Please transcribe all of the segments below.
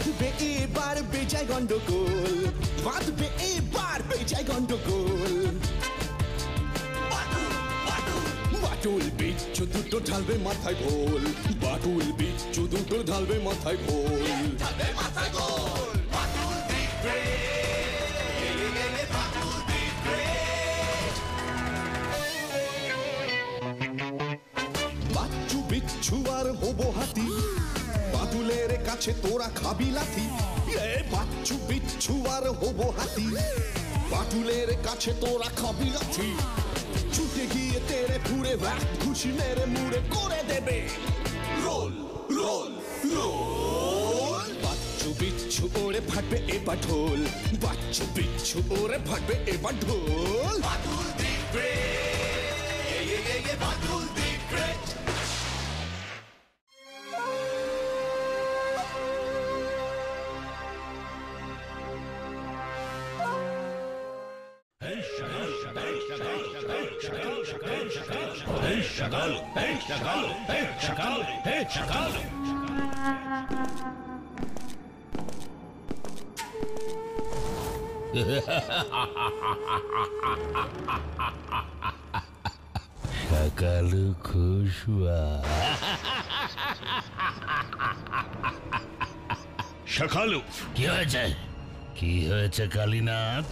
বাঁধবে এবার বেজায় গন্ডগোল, বাঁধবে এবার বেজায় গন্ডগোল। বাটুল বিচ্ছু দুটো ঢালবে মাথায় ঘোল, বাটুল বিচ্ছু দুটো ঢালবে মাথায় ঘোল। বাচ্চু বিচ্ছু আর হবো হাতি, বাদুলের কাছে তোরা খাবি লাথি। বাচ্চু বিচ্ছু আর হবো হাতি, বাদুলের কাছে তোরা খাবি লাথি। ছুটে গিয়ে তেরে ফুড়ে ঘুষি মেরে মুড়ে করে দেবে রোল রোল রোল। বাচ্চু বিচ্ছু ওরে ফাটবে এবার ঢোল, বাচ্চু বিচ্ছু ওরে ফাটবে এবার ঢোল। বাদুল দি গ্রেট, বাদুল দি গ্রেট। সকালু খুশুয়া সকালু কি হয়েছে? কি হয়েছে কালীনাথ?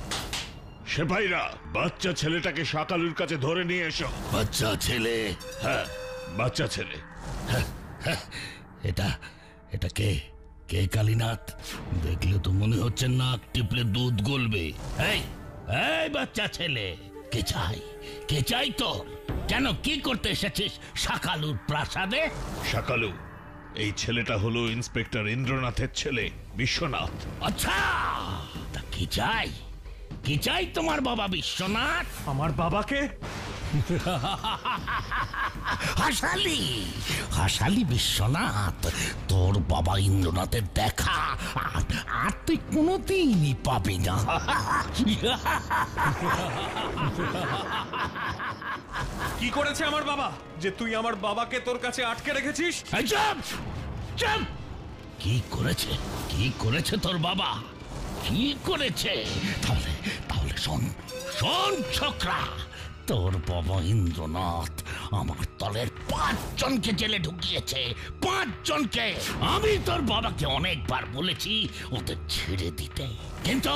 সেপাইরা বাচ্চা ছেলেটাকে সকালুর কাছে ধরে নিয়ে এসো। বাচ্চা ছেলে? হ্যাঁ, বাচ্চা ছেলে। এটা এটা কে? কে কালীনাথ? দেখলে তো মনে হচ্ছে নাক টিপলে দুধ গলবে। এই এই বাচ্চা ছেলে, কে চাই? কে চাই তোর? কেন, কি করতে এসেছিস সকালুর প্রাসাদে? সকালু, এই ছেলেটা হলো ইন্সপেক্টর ইন্দ্রনাথের ছেলে বিশ্বনাথ। আচ্ছা, তা কি চাই? কি চাই তোমার বাবা বিশ্বনাথ? আমার বাবাকে হাসালি হাসালি বিশ্বনাথ, তোর বাবা ইন্দ্রনাথের দেখা আর তুই কোনোদিনই পাবি না। কি করেছে আমার বাবা যে তুই আমার বাবাকে তোর কাছে আটকে রেখেছিস? চুপ চুপ! কি করেছে? কি করেছে তোর বাবা? কি করেছে? তাহলে তাহলে শোন শোন ছোকরা, তোর বাবা ইন্দ্রনাথ আমার দলের 5 জনকে জেলে ঢুকিয়েছে। 5 জনকে। আমি তোর বাবাকে অনেকবার বলেছি ওদের ছেড়ে দিতে, কিন্তু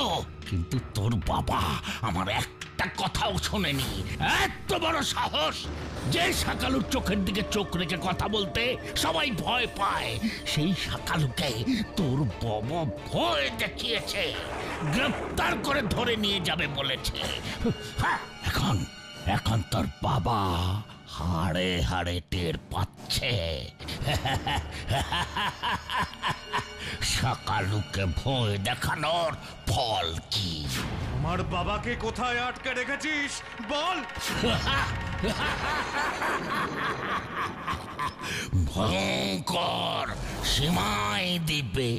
কিন্তু তোর বাবা আমার একটা কথাও শোনেনি। এত বড় সাহস যে সকালুর চোখের দিকে চোখ রেখে কথা বলতে সবাই ভয় পায়, সেই সকালুকে তোর বাবা ভয় দেখিয়েছে, গ্রেফতার করে ধরে নিয়ে যাবে বলেছে। এখন এখন তোর বাবা হাড়ে হাড়ে টের পাচ্ছে সকালুকে ভয় দেখানোর ফল কি। আমার বাবাকে কোথায় আটকে রেখেছিস বল। ভয়ঙ্কর সীমাই দ্বীপে।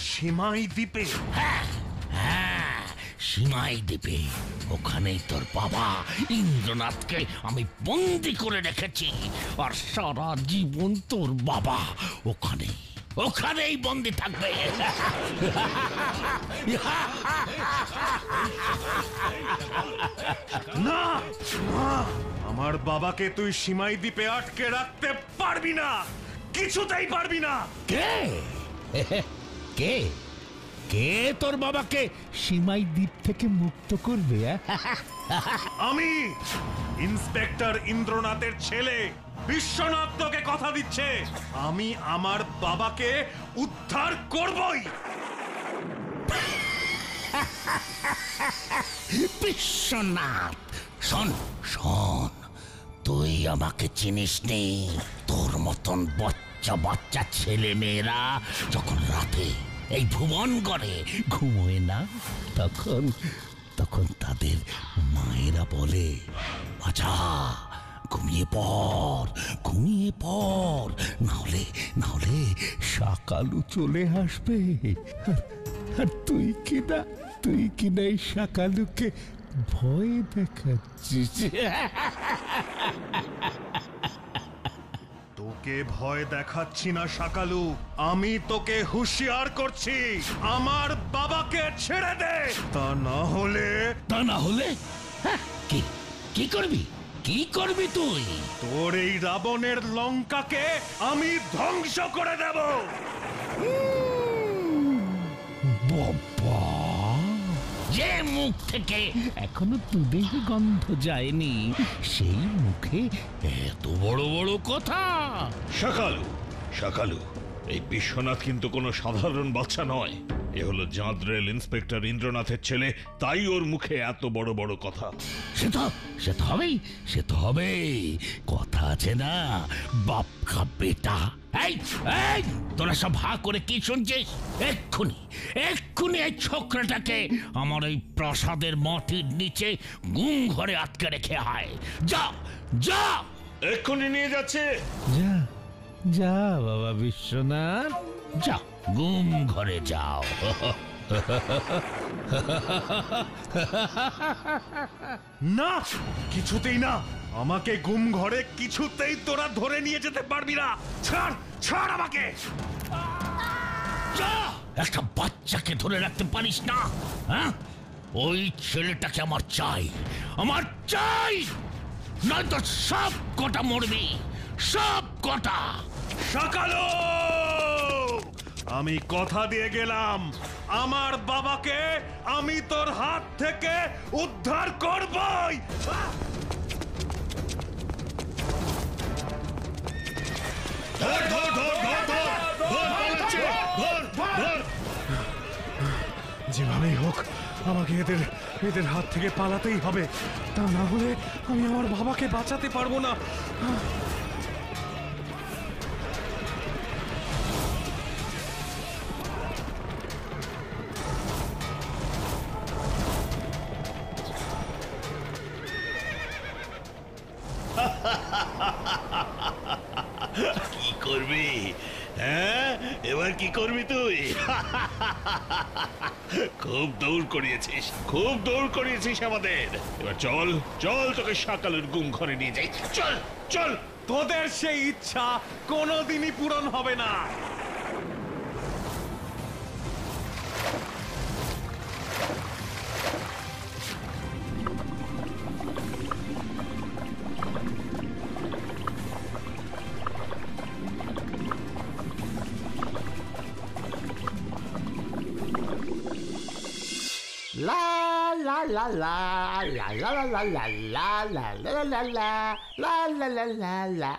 সীমাই দ্বীপে? হ্যাঁ, সীমাই দ্বীপে। ওখানেই তোর বাবা ইন্দ্রনাথকে আমি বন্দি করে রেখেছি, আর সারা জীবন তোর বাবা ওখানেই বন্দি থাকবে। না, আমার বাবাকে তুই সীমাই দ্বীপে আটকে রাখতে পারবি না, কিছুতেই পারবি না। কে কে কে তোর বাবাকে সীমাই দ্বীপ থেকে মুক্ত করবে? আমি ইন্সপেক্টর ইন্দ্রনাথের ছেলে বিশ্বনাথ তোকে কথা দিচ্ছে, আমি আমার বাবাকে উদ্ধার করবই। বিশ্বনাথ, শোন শোন, তুই আমাকে চিনিস নি। তোর মতন বাচ্চা বাচ্চা ছেলে মেয়েরা যখন রাতে এই ভুবনগড়ে ঘুমোয় না, তখন তখন তাদের মায়েরা বলে, আচ্ছা ঘুমিয়ে পড়, নাহলে সকালু চলে আসবে। আর তুই কিনা এই সকালুকে ভয় দেখাচ্ছিস। তোকে ভয় দেখাচ্ছি না শাকালু, আমি তোকে হুঁশিয়ার করছি, আমার বাবাকে ছেড়ে দে, তা না হলে হ্যাঁ, কি কি করবি, কি করবি তুই? তোর এই রাবণের লঙ্কাকে আমি ধ্বংস করে দেব। বাবা, যে মুখ থেকে এখনো দুধের গন্ধ যায়নি, সেই মুখে এত বড় বড় কথা। শাকালু, শাকালু, এই বিশ্বনাথ কিন্তু কোনো সাধারণ বাচ্চা নয়। এ হলো জাঁদ রেল ইন্সপেক্টর ইন্দ্রনাথের ছেলে, তাই ওর মুখে এত বড় বড় কথা। সে তো হবেই, কথা আছে না, বাপ কা বেটা। এই এই, তোরা সব হা করে কি শুনছিস? এক্ষুনি এই ছোকরাটাকে আমার এই প্রাসাদের মাটির নিচে গুম ঘরে আটকে রেখে আয়। যা যা, এক্ষুনি নিয়ে যাচ্ছে। যা যা বাবা বিশ্বনাথ, যাও, গুম ঘরে যাও। না, কিছুতেই না, আমাকে গুম ঘরে কিছুতেই তোরা ধরে নিয়ে যেতে পারবি না। ছাড় ছাড় আমাকে। যা, একটা বাচ্চাকে ধরে রাখতে পারিস না? হ্যাঁ, ওই ছেলেটাকে আমার চাই, নয়তো সব কটা মরবি, সব কটা। শাকালু, আমি কথা দিয়ে গেলাম, আমার বাবাকে আমি তোর হাত থেকে উদ্ধার করবই। যেভাবেই হোক আমাকে এদের হাত থেকে পালাতেই হবে, তা না হলে আমি আমার বাবাকে বাঁচাতে পারবো না। কি করবি? হ্যাঁ, এবার কি করবি তুই? খুব দৌড় করিয়েছিস আমাদের। এবার চল, তোকে শাকালুর গুম ঘরে নিয়ে যাই। চল চল। তোদের সেই ইচ্ছা কোনোদিনই পূরণ হবে না। La la la la la la la la la la la la la la la la la la la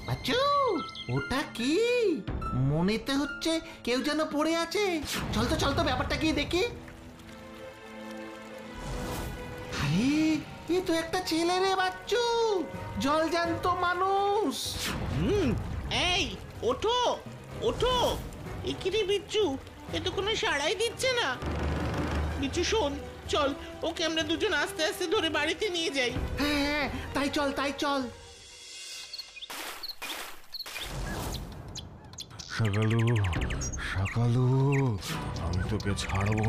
Bachchu, ওটা কি? মনেতে হচ্ছে কেউ যেন পড়ে আছে। চল তো ব্যাপারটা কি দেখি। আরে, এ তো একটা ছেলে রে বাচ্চু, জলজ্যান্ত মানুষ। এই ওঠো, একিরে বিচ্ছু, এ তো কোনো সাড়াই দিচ্ছে না। বিচ্ছু শোন, চল, ওকে আমরা দুজন আস্তে আস্তে ধরে বাড়িতে নিয়ে যাই। হ্যাঁ, তাই চল। শাকালু, আমি তোকে ছাড়বো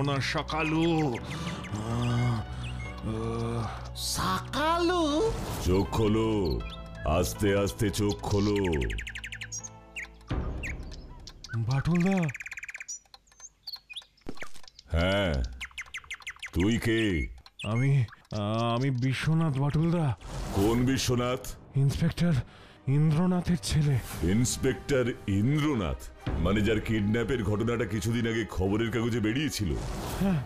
না, শাকালু। সাকালু, চোখ খোলো, আস্তে আস্তে চোখ খোলো। বাটুলদা। হ্যাঁ, তুই কে? আমি বিশ্বনাথ বাটুলদা। কোন বিশ্বনাথ? ইন্সপেক্টর ইন্দ্রনাথের ছেলে। ইন্সপেক্টর ইন্দ্রনাথ, মানে যার কিডন্যাপের ঘটনাটা কিছুদিন আগে খবরের কাগজে বেরিয়েছিল? হ্যাঁ,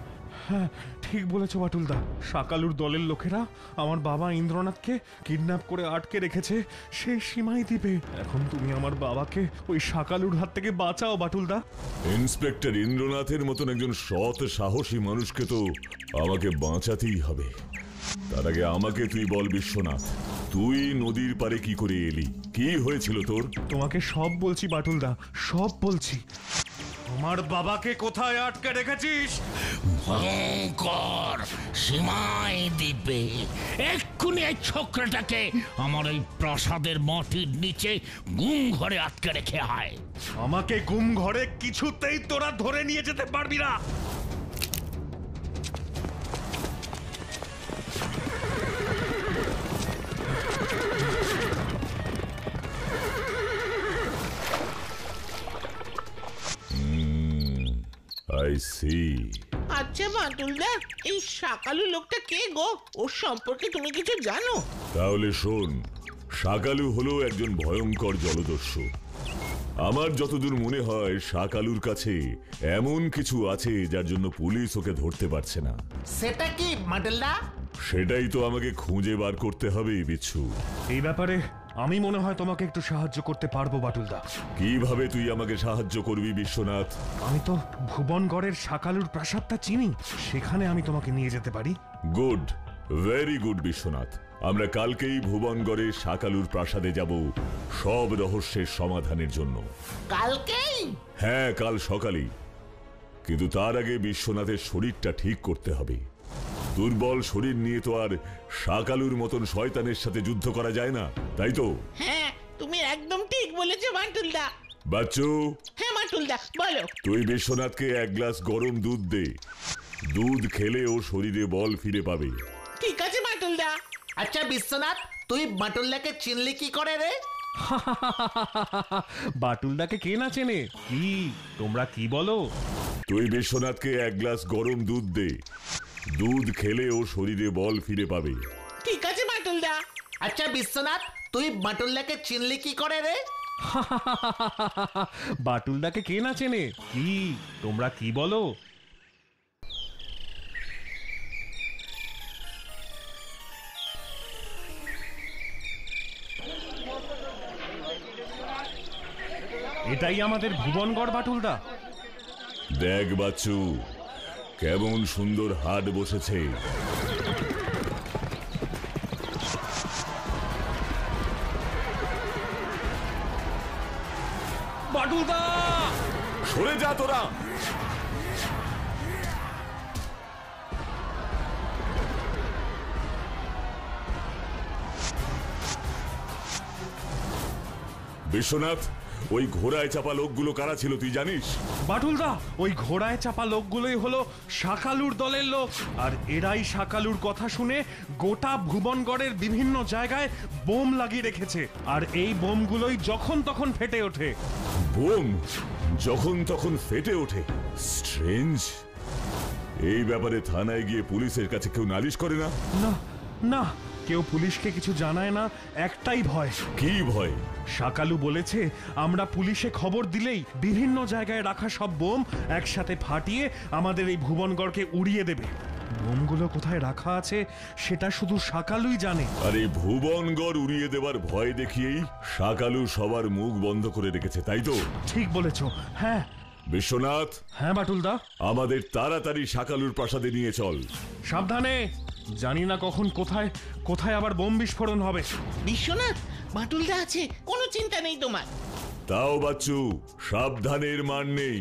ঠিক বলেছ বাটুলদা। শাকালুর দলের লোকেরা আমার বাবা ইন্দ্রনাথকে কিডন্যাপ করে আটকে রেখেছে সেই সীমাই দ্বীপে। এখন তুমি আমার বাবাকে ওই শাকালুর হাত থেকে বাঁচাও বাটুলদা। ইন্সপেক্টর ইন্দ্রনাথের মতন একজন সৎ সাহসী মানুষকে তো আমাকে বাঁচাতেই হবে। তার আগে আমাকে তুই বল বিশ্বনাথ, তুই নদীর পারে কি করে এলি? কি হয়েছিল তোর? তোমাকে সব বলছি বাটুলদা, সব বলছি। আমার বাবাকে কোথায় আটকে রেখেছিস? ভয়ঙ্কর সীমাই দ্বীপে। এক্ষুনি এই ছোকরাটাকে আমার এই প্রাসাদের মাটির নিচে গুম ঘরে আটকে রেখে আয়। আমাকে গুম ঘরে কিছুতেই তোরা ধরে নিয়ে যেতে পারবি না। I see. আচ্ছা বাটুলদা, এই শাকালু লোকটা কে গো? ওর সম্পর্কে তুমি কিছু জানো? তাহলে শোন, শাকালু হলো একজন ভয়ঙ্কর জলদস্যু। আমার যতদূর মনে হয় শাকালুর কাছে এমন কিছু আছে যার জন্য পুলিশ ওকে ধরতে পারছে না। সেটা কি বাটুলদা? সেটাই তো আমাকে খুঁজে বার করতে হবে বিচ্ছু। এই ব্যাপারে আমি মনে হয় তোমাকে একটু সাহায্য করতে পারবো বাটুলদা। কিভাবে তুই আমাকে সাহায্য করবি বিশ্বনাথ? আমি তো ভুবনগড়ের শাকালুর প্রাসাদটা চিনি, সেখানে আমি তোমাকে নিয়ে যেতে পারি। Good, very good Biswanath. আমরা কালকেই ভুবনগড়ে শাকালুর প্রাসাদে যাব সব রহস্যের সমাধানের জন্য। কালকেই? হ্যাঁ, কাল সকালেই। কিন্তু তার আগে বিশ্বনাথের শরীরটা ঠিক করতে হবে। দুর্বল শরীর নিয়ে তো আর শাকালুর মতন শয়তানের সাথে যুদ্ধ করা যায় না, তাই তো? হ্যাঁ, তুমি একদম ঠিক বলেছো বাটুলদা। বাচ্চু, হ্যাঁ বাটুলদা, বলো। তুই বিশ্বনাথকে এক গ্লাস গরম দুধ দে। দুধ খেলে ও শরীরে বল ফিরে পাবে। ঠিক আছে বাটুলদা। আচ্ছা বিশ্বনাথ, তুই বাটুলদাকে চিনলি কি করে রে? বাটুলদাকে কে না চেনে? কি তোমরা কি বলো? তুই বিশ্বনাথকে এক গ্লাস গরম দুধ দে। দুধ খেলে ও শরীরে বল ফিরে পাবে। ঠিক আছে বাটুলদা। আচ্ছা বিশ্বনাথ, তুই বাটুলদাকে চিনলি কি করে রে? বাটুলদাকে কে না চেনে? কি তোমরা কি বলো? এটাই আমাদের ভুবনগড় বাটুলদা। দেখ বাচ্চু, কেমন সুন্দর হাট বসেছে। বাটুলদা, সরে যা তোরা। বিশ্বনাথ, ওই ঘোড়ায় চাপা লোকগুলো কারা ছিল তুই জানিস? বাটুলদা, ওই ঘোড়ায় চাপা লোকগুলোই হলো শাকালুর দলের লোক। আর এরাই শাকালুর কথা শুনে গোটা ভুবনগড়ের বিভিন্ন জায়গায় বোম লাগিয়ে রেখেছে। আর এই বোমগুলোই যখন তখন ফেটে ওঠে। বোম যখন তখন ফেটে ওঠে? স্ট্রেঞ্জ। এই ব্যাপারে থানায় গিয়ে পুলিশের কাছে কেউ নালিশ করে না? না না, কেউ পুলিশকে কিছু জানায় না, একটাই ভয়। কি ভয়? শাকালু বলেছে আমরা পুলিশে খবর দিলেই বিভিন্ন জায়গায় রাখা সব বোম একসাথে ফাটিয়ে আমাদের এই ভুবনগড়কে উড়িয়ে দেবে। বোমগুলো কোথায় রাখা আছে সেটা শুধু শাকালুই জানে। আর এই ভুবনগড় উড়িয়ে দেবার ভয় দেখিয়েই শাকালু সবার মুখ বন্ধ করে রেখেছে, তাই তো? ঠিক বলেছো। হ্যাঁ বিশ্বনাথ, হ্যাঁ বাটুলদা। আমাদের তাড়াতাড়ি শাকালুর প্রাসাদে নিয়ে চল। সাবধানে, জানি না কখন কোথায় কোথায় আবার বোম বিস্ফোরণ হবে। বিশ্বনাথ, বাটুলদা আছে, কোনো চিন্তা নেই তোমার। তাও বাচ্চু, সাবধানের মান নেই।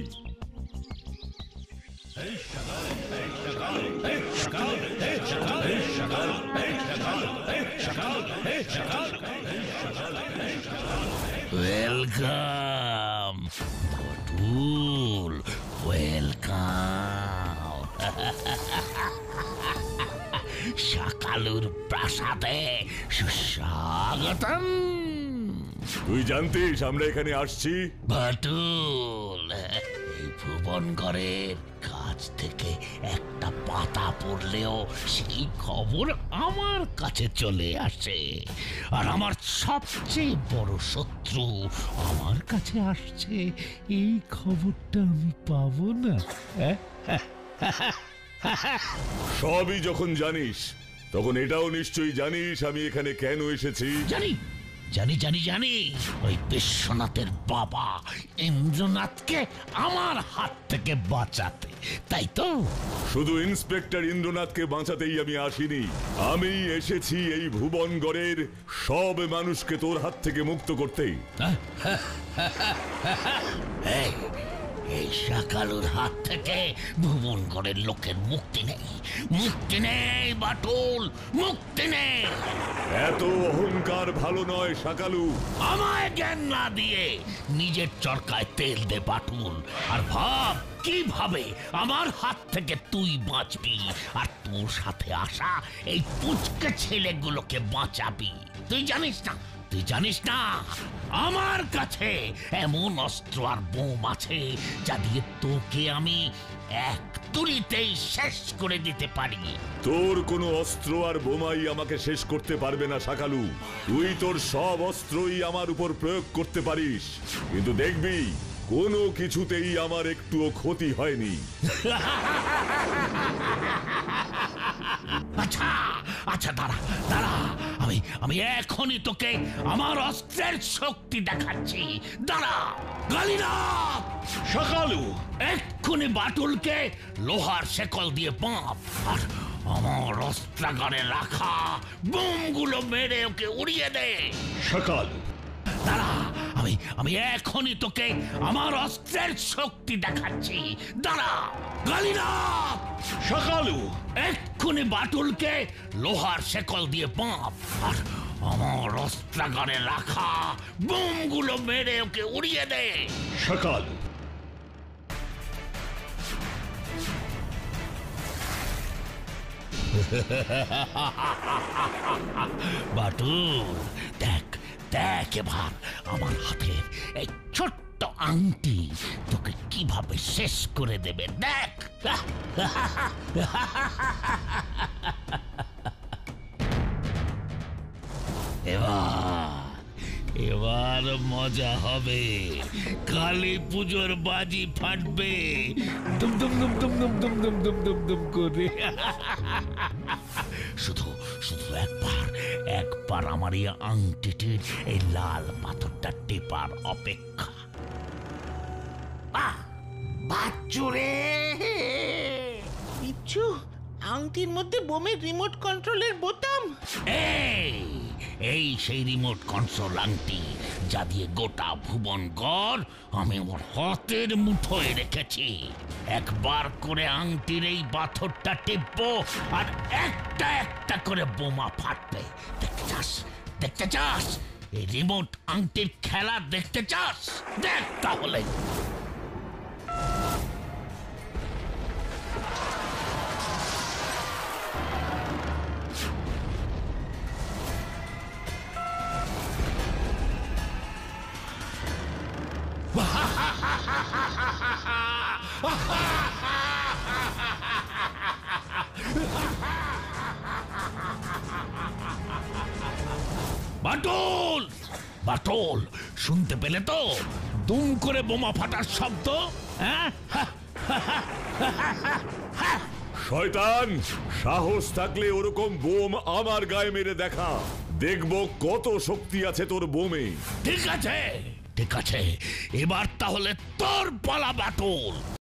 Welcome Batul, welcome. শাকালুর প্রাসাদে সুস্বাগতম। তুই জানতিস আমরা এখানে আসছি? বাটুল, এই ভুবনগড়ের কাছ থেকে একটা পাতা পড়লেও সেই খবর আমার কাছে চলে আসে। আর আমার সবচেয়ে বড় শত্রু আমার কাছে আসছে, এই খবরটা আমি পাবো না? সবই যখন জানিস, তখন এটাও নিশ্চয়ই জানিস আমি এখানে কেন এসেছি। জানি জানি জানি জানি ওই বিশ্বনাথের বাবা ইন্দ্রনাথকে আমার হাত থেকে বাঁচাতে, তাই তো? শুধু ইন্সপেক্টর ইন্দ্রনাথকে বাঁচাতেই আমি আসিনি, আমি এসেছি এই ভুবনগড়ের সব মানুষকে তোর হাত থেকে মুক্ত করতে। এই শাকালুর হাত থেকে ভুবনগড়ের লোকের মুক্তি নেই, মুক্তি নেই বাটুল, মুক্তি নেই। এত অহংকার ভালো নয় শাকালু। আমায় জ্ঞান না দিয়ে নিজের চরকায় তেল দে বাটুল, আর ভাব কিভাবে আমার হাত থেকে তুই বাঁচবি আর তোর সাথে আসা এই পুচকে ছেলেগুলোকে বাঁচাবি। তুই জানিস না, তুই জানিস না আমার কাছে এমন অস্ত্র আর বোম আছে যা দিয়ে তোকে আমি এক তুলিতেই শেষ করে দিতে পারি। তোর কোনো অস্ত্র আর বোমাই আমাকে শেষ করতে পারবে না শাকালু। তুই তোর সব অস্ত্রই আমার উপর প্রয়োগ করতে পারিস, কিন্তু দেখবি কোনো কিছুতেই আমার একটুও ক্ষতি হয়নি। আচ্ছা আচ্ছা, দাঁড়া দাঁড়া, আমি এখনই তোকে আমার অস্ত্রের শক্তি দেখাচ্ছি। দাঁড়া কালীনাথ, শাকালু! এক্ষুনি বাটুলকে লোহার শেকল দিয়ে বাঁধ, আর আমার অস্ত্রাগারে রাখা বোমগুলো মেরে ওকে উড়িয়ে দে। শাকালু! দাঁড়া, আমি এখনই তোকে আমার অস্ত্রের শক্তি দেখাচ্ছি। দাঁড়া কালীনাথ, শাকালু! এক্ষুনি বাটুলকে লোহার শেকল দিয়ে বাঁধ, আর আমার অস্ত্রাগারে রাখা বোমগুলো মেরে ওকে উড়িয়ে দে। শাকালু! বাটুল, দেখ দেখ এবার আমার হাতের এই ছোট্ট আংটি তোকে কিভাবে শেষ করে দেবে, দেখ। এবার মজা হবে, কালী পুজোর বাজি ফাটবে দুম দুম দুম দুম দুম দুম দুম দুম দুম দুম করে। শুধু শুধু একবার আমার এই আংটিটির এই লাল পাথরটা টেপার অপেক্ষা। বাচ্চু রে! বিচ্ছু, আংটির মধ্যে বোমের রিমোট কন্ট্রোলের বোতাম। এই সেই রিমোট কন্ট্রোল আংটি যা দিয়ে গোটা ভুবন গড় আমি আমার হাতের মুঠোয় রেখেছি। একবার করে আংটির এই পাথরটা টিপবো আর একটা একটা করে বোমা ফাটবে। দেখতে চাস? দেখতে চাস? এই রিমোট আংটির খেলা দেখতে চাস? দেখ তাহলে। বাটুল, বাটুল, শুনতে পেলে তো দুম করে বোমা ফাটার শব্দ? শয়তান, সাহস থাকলে ওরকম বোম আমার গায়ে মেরে দেখা, দেখবো কত শক্তি আছে তোর বোমে। ঠিক আছে ঠিক আছে, এবার তাহলে তোর পালা বাটুল।